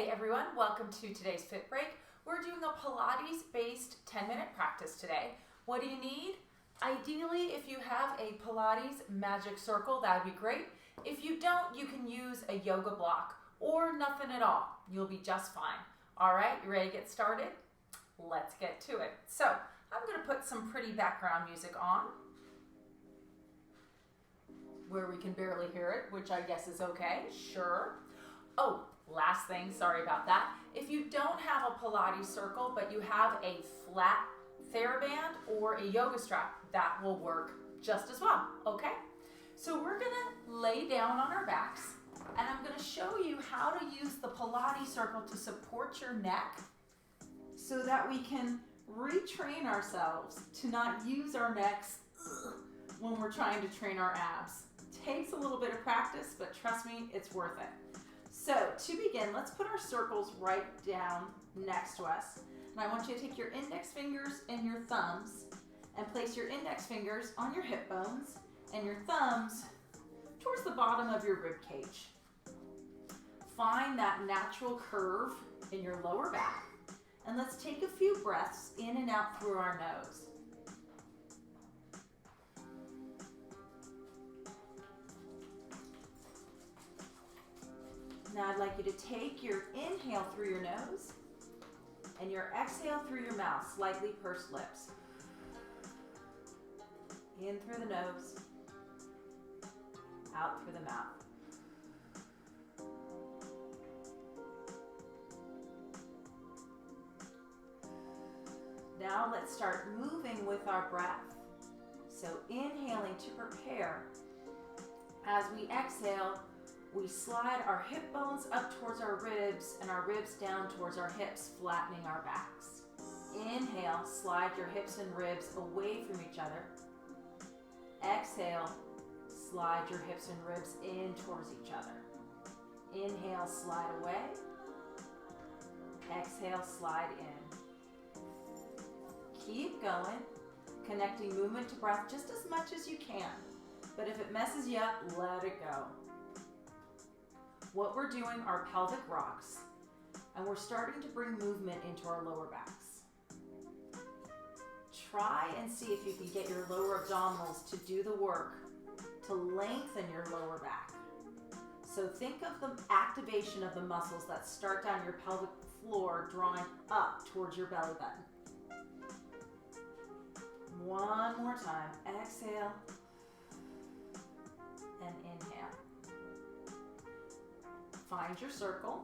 Hey everyone, welcome to today's Fit Break. We're doing a Pilates-based 10-minute practice today. What do you need? Ideally, if you have a Pilates magic circle, that would be great. If you don't, you can use a yoga block or nothing at all. You'll be just fine. All right, you ready to get started? Let's get to it. So, I'm going to put some pretty background music on where we can barely hear it, which I guess is okay, sure. Oh, last thing, sorry about that. If you don't have a Pilates circle, but you have a flat TheraBand or a yoga strap, that will work just as well, okay? So we're gonna lay down on our backs, and I'm gonna show you how to use the Pilates circle to support your neck so that we can retrain ourselves to not use our necks when we're trying to train our abs. Takes a little bit of practice, but trust me, it's worth it. So to begin, let's put our circles right down next to us. And I want you to take your index fingers and your thumbs and place your index fingers on your hip bones and your thumbs towards the bottom of your rib cage. Find that natural curve in your lower back. And let's take a few breaths in and out through our nose. Now I'd like you to take your inhale through your nose and your exhale through your mouth, slightly pursed lips. In through the nose, out through the mouth. Now let's start moving with our breath. So inhaling to prepare. As we exhale, we slide our hip bones up towards our ribs and our ribs down towards our hips, flattening our backs. Inhale, slide your hips and ribs away from each other. Exhale, slide your hips and ribs in towards each other. Inhale, slide away. Exhale, slide in. Keep going, connecting movement to breath just as much as you can. But if it messes you up, let it go. What we're doing are pelvic rocks, and we're starting to bring movement into our lower backs. Try and see if you can get your lower abdominals to do the work, to lengthen your lower back. So think of the activation of the muscles that start down your pelvic floor, drawing up towards your belly button. One more time. Exhale and inhale. Find your circle.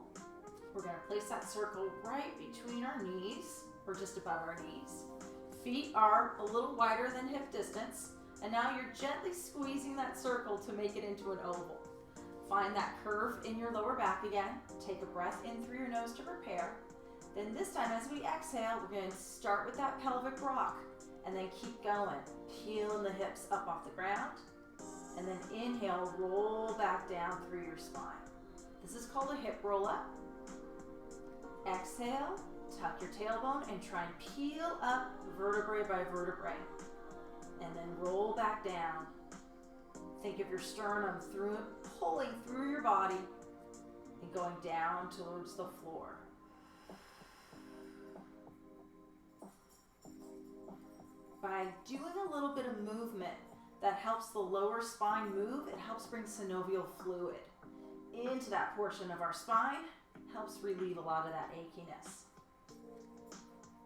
We're going to place that circle right between our knees, or just above our knees. Feet are a little wider than hip distance, and now you're gently squeezing that circle to make it into an oval. Find that curve in your lower back again. Take a breath in through your nose to prepare. Then this time as we exhale, we're going to start with that pelvic rock, and then keep going. Peeling the hips up off the ground, and then inhale, roll back down through your spine. This is called a hip roll up. Exhale, tuck your tailbone and try and peel up vertebrae by vertebrae. And then roll back down. Think of your sternum pulling through your body and going down towards the floor. By doing a little bit of movement that helps the lower spine move, it helps bring synovial fluid into that portion of our spine, helps relieve a lot of that achiness.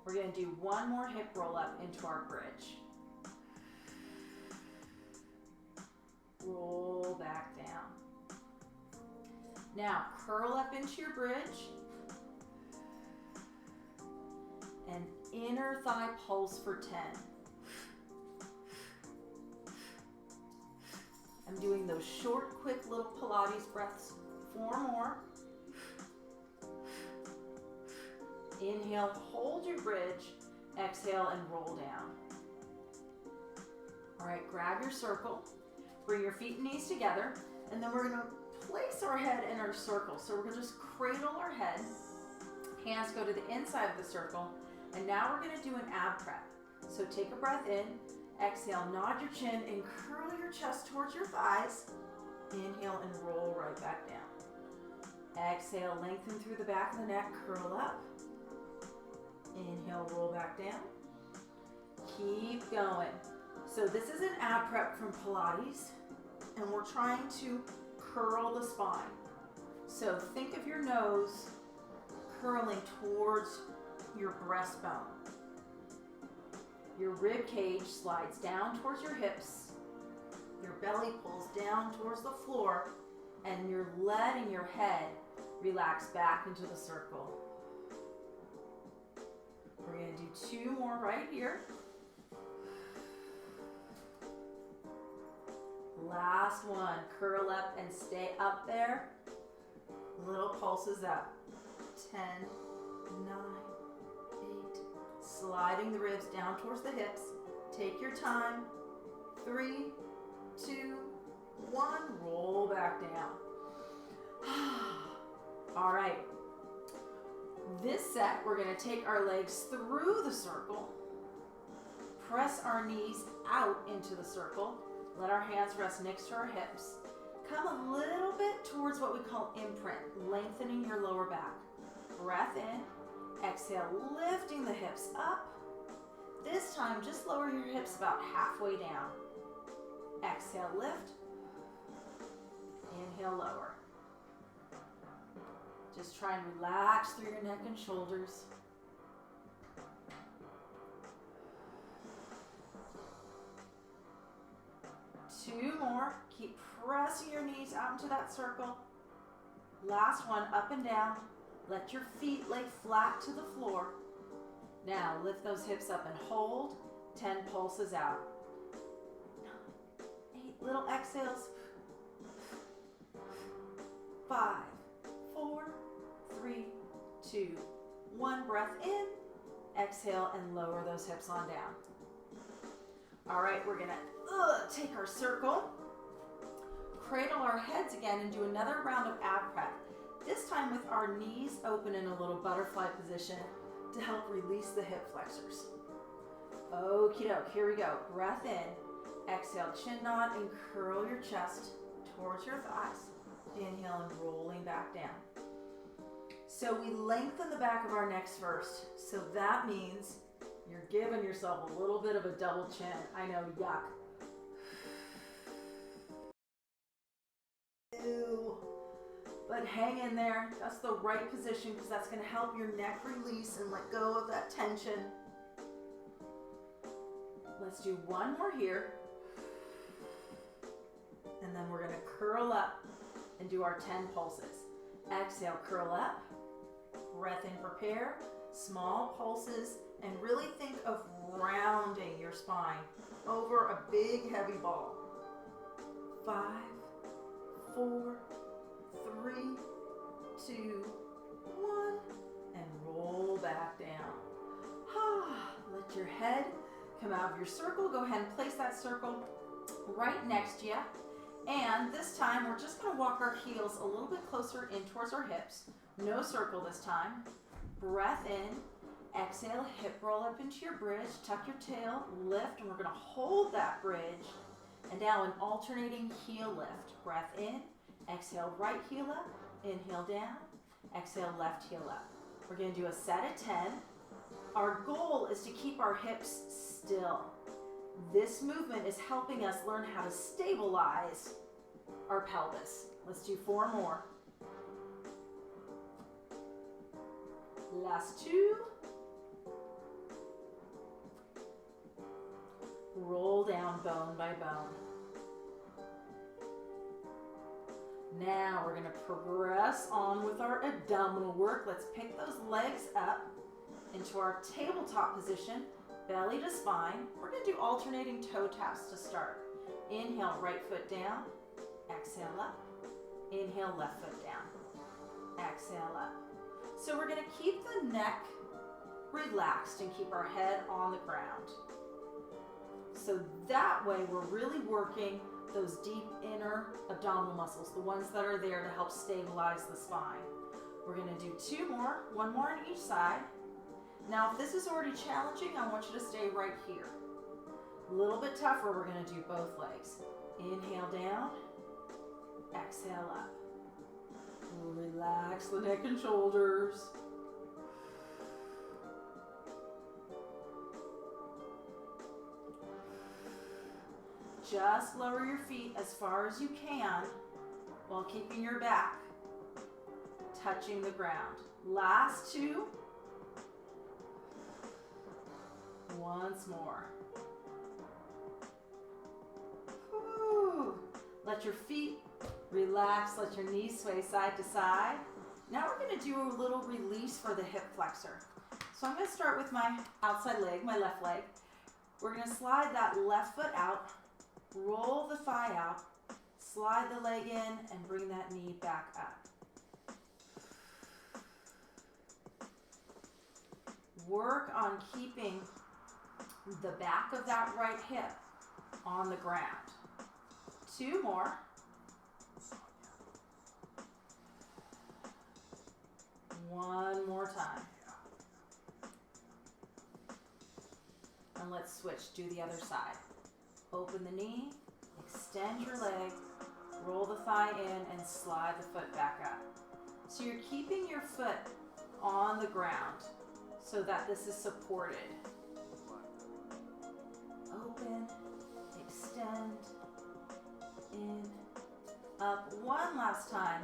We're going to do one more hip roll up into our bridge. Roll back down. Now curl up into your bridge and inner thigh pulse for 10. I'm doing those short, quick little Pilates breaths. 4 more. Inhale, hold your bridge. Exhale and roll down. All right, grab your circle. Bring your feet and knees together. And then we're going to place our head in our circle. So we're going to just cradle our head. Hands go to the inside of the circle. And now we're going to do an ab prep. So take a breath in. Exhale, nod your chin and curl your chest towards your thighs. Inhale and roll right back down. Exhale, lengthen through the back of the neck, curl up. Inhale, roll back down. Keep going. So this is an ab prep from Pilates, and we're trying to curl the spine. So think of your nose curling towards your breastbone. Your rib cage slides down towards your hips. Your belly pulls down towards the floor, and you're letting your head relax back into the circle. We're going to do 2 more right here. Last one. Curl up and stay up there. Little pulses up. 10, 9, 8. Sliding the ribs down towards the hips. Take your time. 3, 2, 1. Roll back down. All right. This set, we're going to take our legs through the circle. Press our knees out into the circle. Let our hands rest next to our hips. Come a little bit towards what we call imprint, lengthening your lower back. Breath in. Exhale, lifting the hips up. This time, just lower your hips about halfway down. Exhale, lift. Inhale, lower. Just try and relax through your neck and shoulders. Two more. Keep pressing your knees out into that circle. Last one, up and down. Let your feet lay flat to the floor. Now lift those hips up and hold. 10 pulses out. 9, 8 little exhales. 5, 4, 3, 2, 1. Breath in. Exhale and lower those hips on down. All right, we're gonna take our circle, cradle our heads again, and do another round of ab prep. This time with our knees open in a little butterfly position to help release the hip flexors. Okie doke, here we go. Breath in, exhale, chin nod, and curl your chest towards your thighs. Inhale and rolling back down. So we lengthen the back of our necks first. So that means you're giving yourself a little bit of a double chin. I know, yuck. Ew. But hang in there. That's the right position because that's going to help your neck release and let go of that tension. Let's do one more here. And then we're going to curl up and do our 10 pulses. Exhale, curl up. Breath in, prepare. Small pulses. And really think of rounding your spine over a big heavy ball. 5, 4, 3, 2, 1, and roll back down. Let your head come out of your circle. Go ahead and place that circle right next to you. And this time we're just going to walk our heels a little bit closer in towards our hips. No circle this time. Breath in. Exhale, hip roll up into your bridge, tuck your tail, lift, and we're going to hold that bridge. And now an alternating heel lift. Breath in, exhale, right heel up, inhale down, exhale, left heel up. We're going to do a set of 10. Our goal is to keep our hips still. This movement is helping us learn how to stabilize our pelvis. Let's do 4 more. Last 2. Roll down bone by bone. Now we're going to progress on with our abdominal work. Let's pick those legs up into our tabletop position, belly to spine. We're going to do alternating toe taps to start. Inhale, right foot down. Exhale up. Inhale, left foot down. Exhale up. So we're going to keep the neck relaxed and keep our head on the ground. So that way we're really working those deep inner abdominal muscles, the ones that are there to help stabilize the spine. We're going to do 2 more, 1 more on each side. Now if this is already challenging, I want you to stay right here. A little bit tougher, we're going to do both legs. Inhale down, exhale up. Relax the neck and shoulders. Just lower your feet as far as you can while keeping your back touching the ground. Last two. Once more. Whew. Let your feet relax, let your knees sway side to side. Now we're going to do a little release for the hip flexor. So I'm going to start with my outside leg, my left leg. We're going to slide that left foot out, roll the thigh out, slide the leg in, and bring that knee back up. Work on keeping the back of that right hip on the ground. Two more. One more time. And let's switch, do the other side. Open the knee, extend your leg, roll the thigh in, and slide the foot back up. So you're keeping your foot on the ground so that this is supported. Open, extend, in, up. One last time.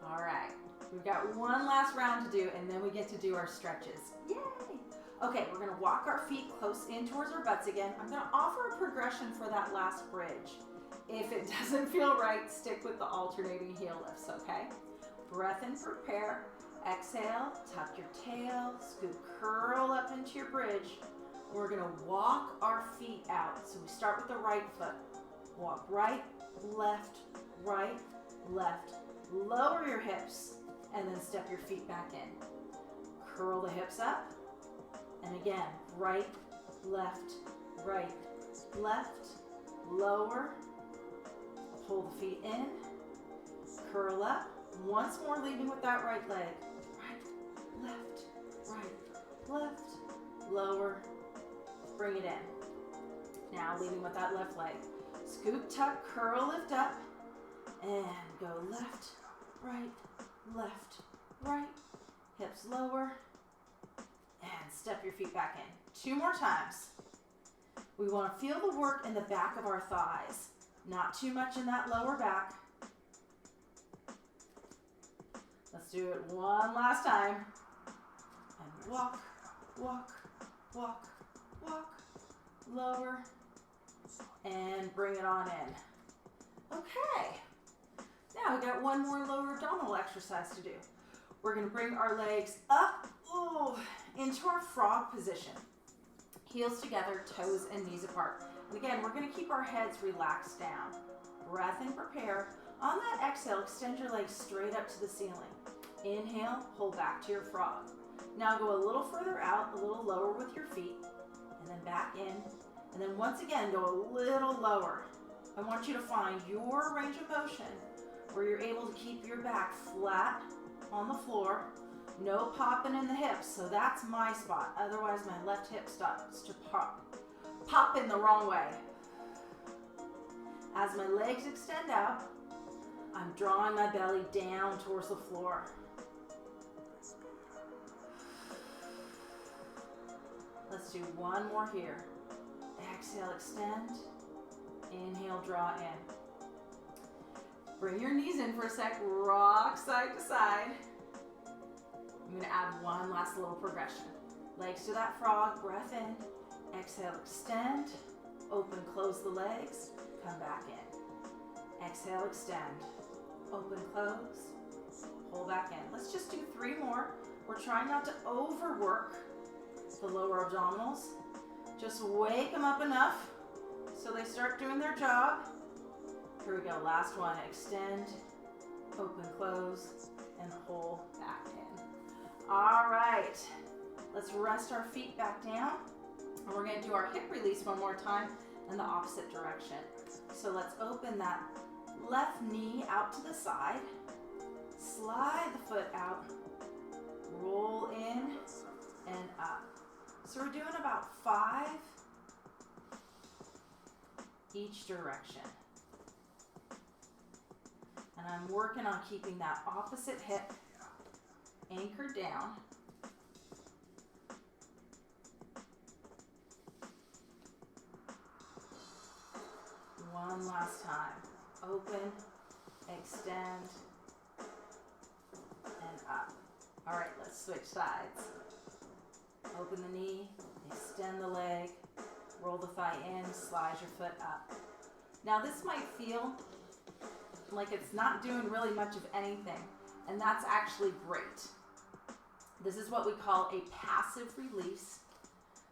All right, we've got one last round to do, and then we get to do our stretches. Yay! Okay, we're gonna walk our feet close in towards our butts again. I'm gonna offer a progression for that last bridge. If it doesn't feel right, stick with the alternating heel lifts, okay? Breath in, prepare. Exhale, tuck your tail, scoop, curl up into your bridge. We're gonna walk our feet out. So we start with the right foot. Walk right, left, right, left. Lower your hips, and then step your feet back in. Curl the hips up, and again, right, left, lower. Pull the feet in, curl up. Once more, leading with that right leg. Right, left, lower, bring it in. Now leading with that left leg. Scoop, tuck, curl, lift up, and go left, right, hips lower, and step your feet back in. Two more times. We want to feel the work in the back of our thighs, not too much in that lower back. Let's do it one last time. And walk, lower, and bring it on in. Okay, now we got one more lower abdominal exercise to do. We're gonna bring our legs up, into our frog position. Heels together, toes and knees apart. And again, we're gonna keep our heads relaxed down. Breath in, prepare. On that exhale, extend your legs straight up to the ceiling. Inhale, pull back to your frog. Now go a little further out, a little lower with your feet, and then back in. And then once again, go a little lower. I want you to find your range of motion where you're able to keep your back flat on the floor, no popping in the hips. So that's my spot. Otherwise, my left hip starts to pop in the wrong way. As my legs extend out, I'm drawing my belly down towards the floor. Let's do one more here. Exhale, extend. Inhale, draw in. Bring your knees in for a sec. Rock side to side. I'm going to add one last little progression. Legs to that frog. Breath in. Exhale, extend. Open, close the legs. Come back in. Exhale, extend. Open, close. Pull back in. Let's just do 3 more. We're trying not to overwork the lower abdominals. Just wake them up enough so they start doing their job. Here we go. Last one. Extend, open, close, and pull back in. All right. Let's rest our feet back down. And we're going to do our hip release one more time in the opposite direction. So let's open that left knee out to the side. Slide the foot out. Roll in and up. So we're doing about 5 each direction. And I'm working on keeping that opposite hip anchored down. One last time. Open, extend, and up. All right, let's switch sides. Open the knee, extend the leg, roll the thigh in, slide your foot up. Now this might feel like it's not doing really much of anything, and that's actually great. This is what we call a passive release.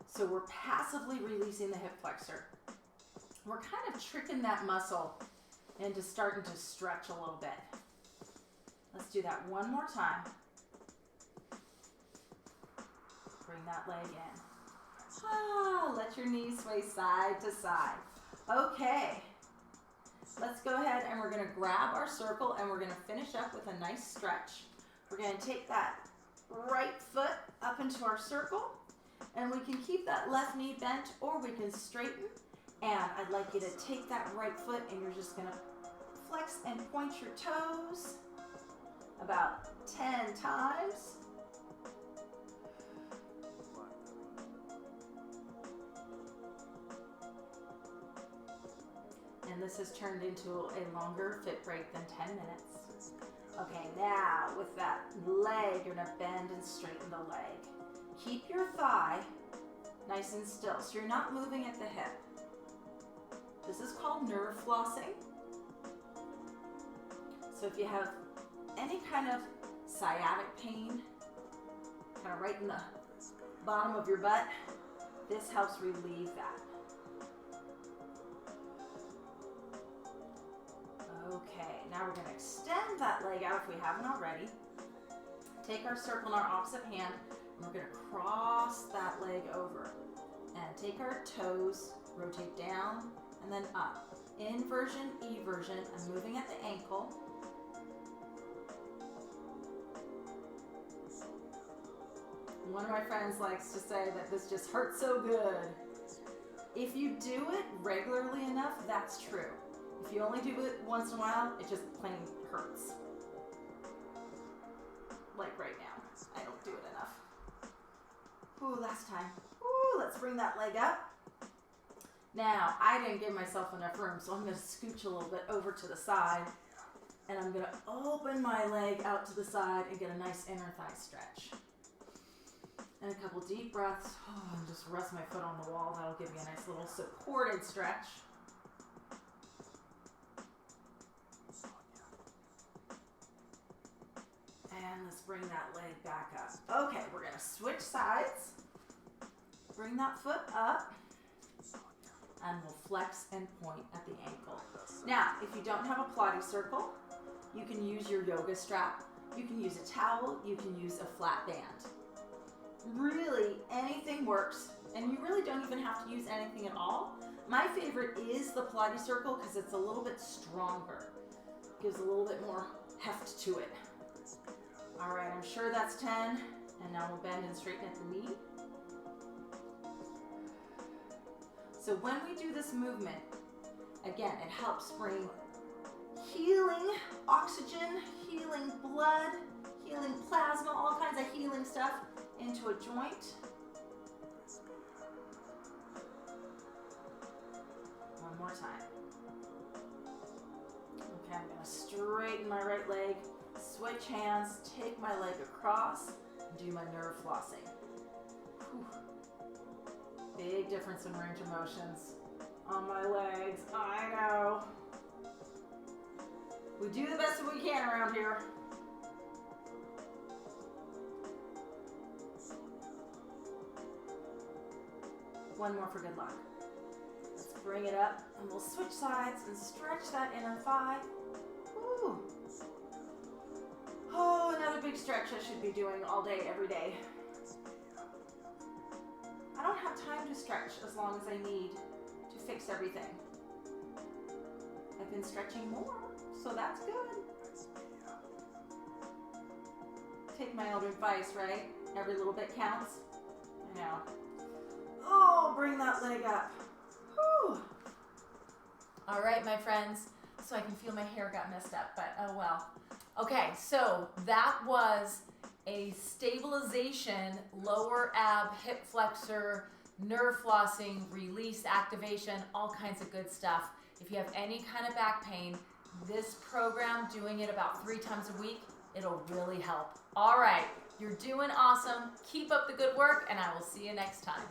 So we're passively releasing the hip flexor. We're kind of tricking that muscle into starting to stretch a little bit. Let's do that one more time. Bring that leg in. Let your knees sway side to side. Okay, let's go ahead and we're going to grab our circle and we're going to finish up with a nice stretch. We're going to take that right foot up into our circle, and we can keep that left knee bent or we can straighten. And I'd like you to take that right foot and you're just going to flex and point your toes about 10 times. And this has turned into a longer fit break than 10 minutes. Okay, now with that leg, you're going to bend and straighten the leg. Keep your thigh nice and still, so you're not moving at the hip. This is called nerve flossing. So if you have any kind of sciatic pain, kind of right in the bottom of your butt, this helps relieve that. Okay, now we're going to extend that leg out if we haven't already. Take our circle in our opposite hand, and we're going to cross that leg over. And take our toes, rotate down, and then up. Inversion, eversion. I'm moving at the ankle. One of my friends likes to say that this just hurts so good. If you do it regularly enough, that's true. If you only do it once in a while, it just plain hurts. Like right now, I don't do it enough. Ooh, last time. Ooh, let's bring that leg up. Now, I didn't give myself enough room, so I'm going to scooch a little bit over to the side, and I'm going to open my leg out to the side and get a nice inner thigh stretch. And a couple deep breaths. And just rest my foot on the wall. That'll give you a nice little supported stretch. And let's bring that leg back up. Okay, we're going to switch sides. Bring that foot up. And we'll flex and point at the ankle. Now, if you don't have a Pilates circle, you can use your yoga strap. You can use a towel. You can use a flat band. Really, anything works. And you really don't even have to use anything at all. My favorite is the Pilates circle because it's a little bit stronger. Gives a little bit more heft to it. All right, I'm sure that's 10. And now we'll bend and straighten at the knee. So when we do this movement, again, it helps bring healing oxygen, healing blood, healing plasma, all kinds of healing stuff into a joint. One more time. Okay, I'm going to straighten my right leg, switch hands, take my leg across, and do my nerve flossing. Whew. Big difference in range of motions on my legs. I know. We do the best that we can around here. One more for good luck. Let's bring it up and we'll switch sides and stretch that inner thigh. Woo. Oh, another big stretch I should be doing all day, every day. I don't have time to stretch as long as I need to fix everything. I've been stretching more, so that's good. Take my old advice, right? Every little bit counts. I know. Oh, bring that leg up. Whew. All right, my friends. So I can feel my hair got messed up, but oh well. Okay, so that was a stabilization, lower ab, hip flexor, nerve flossing, release, activation, all kinds of good stuff. If you have any kind of back pain, this program, doing it about 3 times a week, it'll really help. All right, you're doing awesome. Keep up the good work, and I will see you next time.